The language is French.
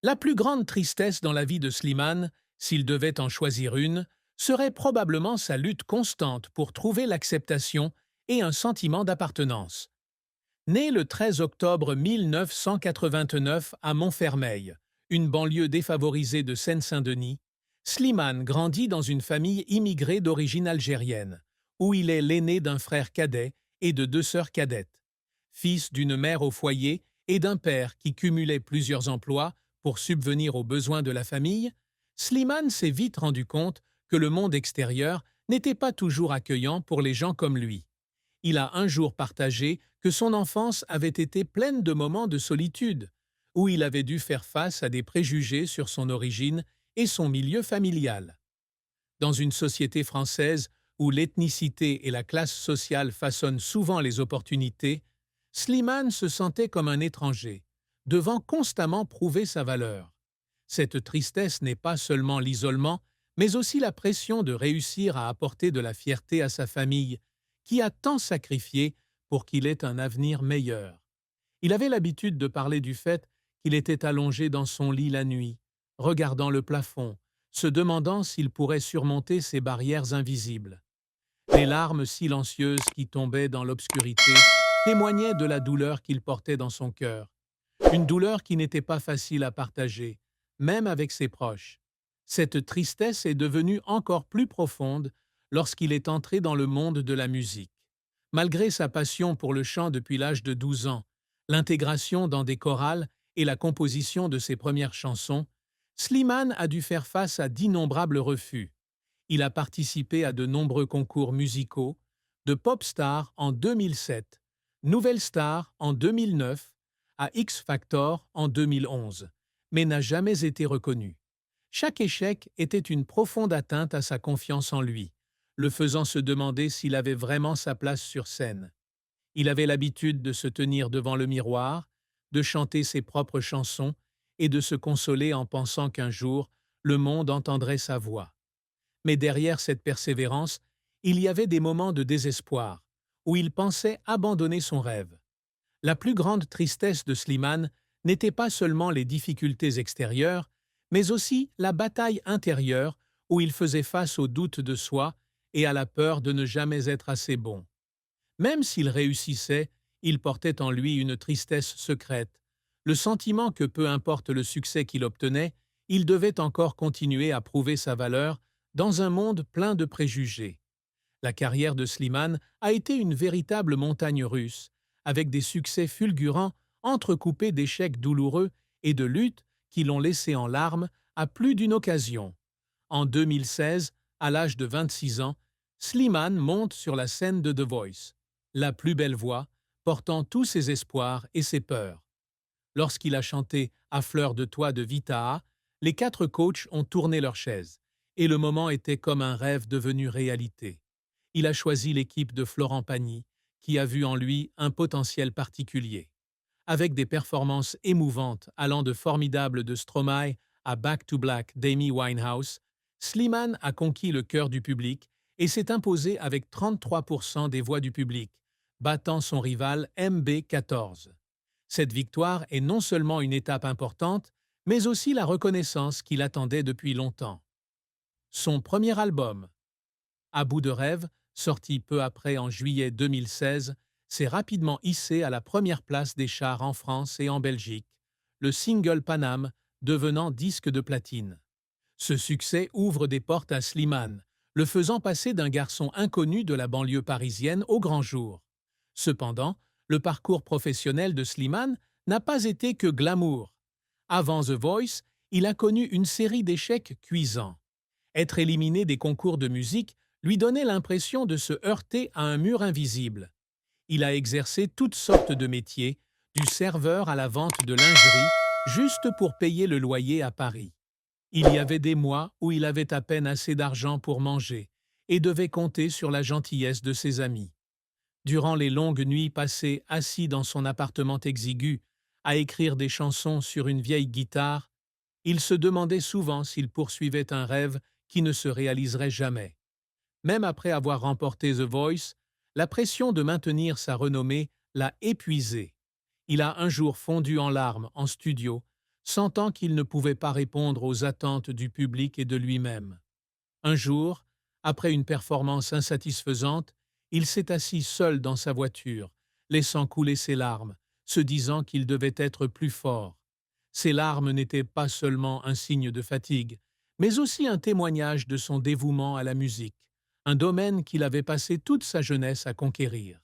La plus grande tristesse dans la vie de Slimane, s'il devait en choisir une, serait probablement sa lutte constante pour trouver l'acceptation et un sentiment d'appartenance. Né le 13 octobre 1989 à Montfermeil, une banlieue défavorisée de Seine-Saint-Denis, Slimane grandit dans une famille immigrée d'origine algérienne, où il est l'aîné d'un frère cadet et de deux sœurs cadettes. Fils d'une mère au foyer et d'un père qui cumulait plusieurs emplois pour subvenir aux besoins de la famille, Slimane s'est vite rendu compte que le monde extérieur n'était pas toujours accueillant pour les gens comme lui. Il a un jour partagé que son enfance avait été pleine de moments de solitude, où il avait dû faire face à des préjugés sur son origine et son milieu familial. Dans une société française où l'ethnicité et la classe sociale façonnent souvent les opportunités, Slimane se sentait comme un étranger, devant constamment prouver sa valeur. Cette tristesse n'est pas seulement l'isolement, mais aussi la pression de réussir à apporter de la fierté à sa famille, qui a tant sacrifié pour qu'il ait un avenir meilleur. Il avait l'habitude de parler du fait qu'il était allongé dans son lit la nuit, regardant le plafond, se demandant s'il pourrait surmonter ces barrières invisibles. Les larmes silencieuses qui tombaient dans l'obscurité témoignaient de la douleur qu'il portait dans son cœur. Une douleur qui n'était pas facile à partager, même avec ses proches. Cette tristesse est devenue encore plus profonde lorsqu'il est entré dans le monde de la musique. Malgré sa passion pour le chant depuis l'âge de 12 ans, l'intégration dans des chorales et la composition de ses premières chansons, Slimane a dû faire face à d'innombrables refus. Il a participé à de nombreux concours musicaux, de Pop Star en 2007, Nouvelle Star en 2009, à X Factor en 2011, mais n'a jamais été reconnu. Chaque échec était une profonde atteinte à sa confiance en lui, le faisant se demander s'il avait vraiment sa place sur scène. Il avait l'habitude de se tenir devant le miroir, de chanter ses propres chansons et de se consoler en pensant qu'un jour, le monde entendrait sa voix. Mais derrière cette persévérance, il y avait des moments de désespoir, où il pensait abandonner son rêve. La plus grande tristesse de Slimane n'était pas seulement les difficultés extérieures, mais aussi la bataille intérieure où il faisait face au doute de soi et à la peur de ne jamais être assez bon. Même s'il réussissait, il portait en lui une tristesse secrète, le sentiment que peu importe le succès qu'il obtenait, il devait encore continuer à prouver sa valeur dans un monde plein de préjugés. La carrière de Slimane a été une véritable montagne russe, avec des succès fulgurants entrecoupés d'échecs douloureux et de luttes qui l'ont laissé en larmes à plus d'une occasion. En 2016, à l'âge de 26 ans, Slimane monte sur la scène de The Voice, la plus belle voix, portant tous ses espoirs et ses peurs. Lorsqu'il a chanté À fleur de toit de Vita'a, les quatre coachs ont tourné leurs chaises, et le moment était comme un rêve devenu réalité. Il a choisi l'équipe de Florent Pagny, qui a vu en lui un potentiel particulier. Avec des performances émouvantes allant de Formidable de Stromae à Back to Black d'Amy Winehouse, Slimane a conquis le cœur du public et s'est imposé avec 33% des voix du public, battant son rival MB14. Cette victoire est non seulement une étape importante, mais aussi la reconnaissance qu'il attendait depuis longtemps. Son premier album, À bout de rêve, sorti peu après en juillet 2016, s'est rapidement hissé à la première place des charts en France et en Belgique, le single Paname devenant disque de platine. Ce succès ouvre des portes à Slimane, le faisant passer d'un garçon inconnu de la banlieue parisienne au grand jour. Cependant, le parcours professionnel de Slimane n'a pas été que glamour. Avant The Voice, il a connu une série d'échecs cuisants. Être éliminé des concours de musique lui donnait l'impression de se heurter à un mur invisible. Il a exercé toutes sortes de métiers, du serveur à la vente de lingerie, juste pour payer le loyer à Paris. Il y avait des mois où il avait à peine assez d'argent pour manger et devait compter sur la gentillesse de ses amis. Durant les longues nuits passées assis dans son appartement exigu, à écrire des chansons sur une vieille guitare, il se demandait souvent s'il poursuivait un rêve qui ne se réaliserait jamais. Même après avoir remporté The Voice, la pression de maintenir sa renommée l'a épuisé. Il a un jour fondu en larmes en studio sentant qu'il ne pouvait pas répondre aux attentes du public et de lui-même. Un jour, après une performance insatisfaisante, il s'est assis seul dans sa voiture, laissant couler ses larmes, se disant qu'il devait être plus fort. Ces larmes n'étaient pas seulement un signe de fatigue, mais aussi un témoignage de son dévouement à la musique, un domaine qu'il avait passé toute sa jeunesse à conquérir.